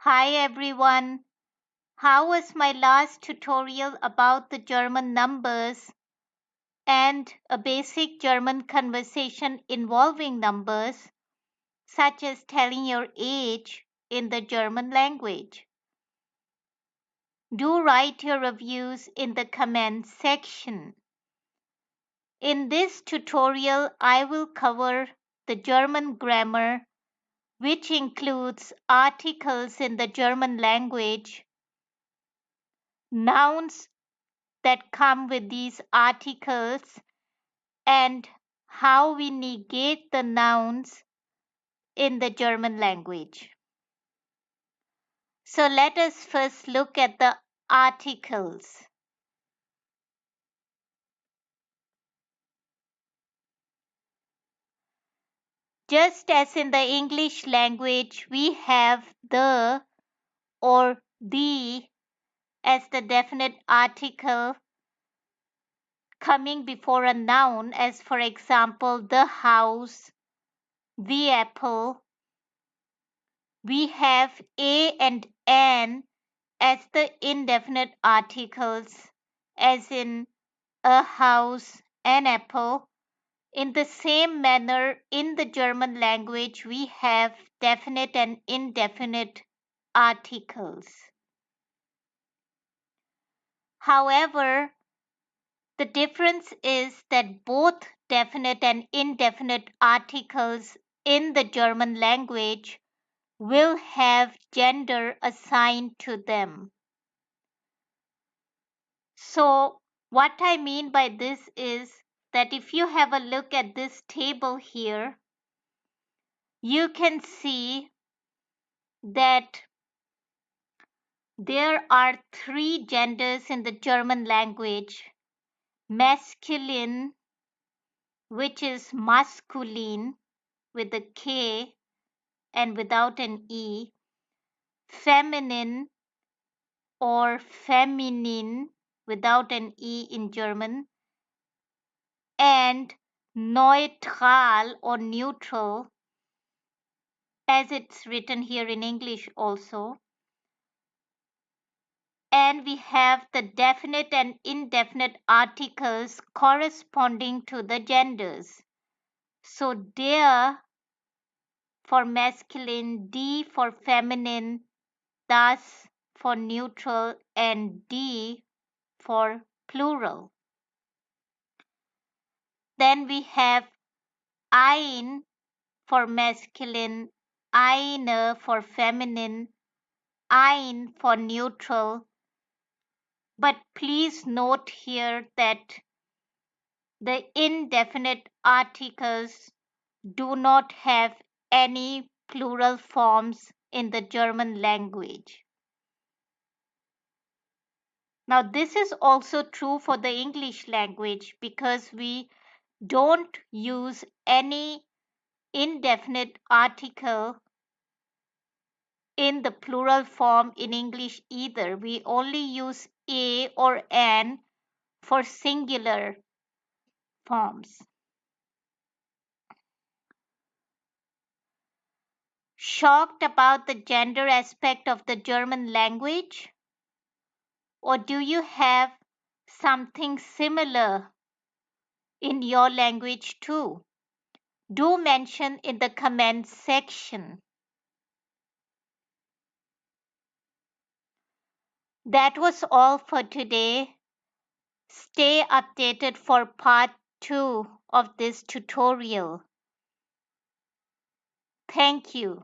Hi everyone. How was my last tutorial about the German numbers and a basic German conversation involving numbers, such as telling your age in the German language? Do write your reviews in the comments section. In this tutorial, I will cover the German grammar, which includes articles in the German language, nouns that come with these articles, and how we negate the nouns in the German language. So let us first look at the articles. Just as in the English language, we have the or the as the definite article coming before a noun, as for example, the house, the apple. We have a and an as the indefinite articles, as in a house, an apple. In the same manner, in the German language, we have definite and indefinite articles. However, the difference is that both definite and indefinite articles in the German language will have gender assigned to them. So, what I mean by this is that if you have a look at this table here, you can see that there are three genders in the German language: masculine, which is masculine with a K and without an E, feminine or feminine without an E in German, and neutral or neutral, as it's written here in English also. And we have the definite and indefinite articles corresponding to the genders. So der for masculine, die for feminine, das for neutral, and die for plural. Then we have ein for masculine, eine for feminine, ein for neutral. But please note here that the indefinite articles do not have any plural forms in the German language. Now, this is also true for the English language because we don't use any indefinite article in the plural form in English either. We only use a or an for singular forms. Shocked about the gender aspect of the German language? Or do you have something similar in your language too? Do mention in the comments section. That was all for today. Stay updated for part 2 of this tutorial. Thank you.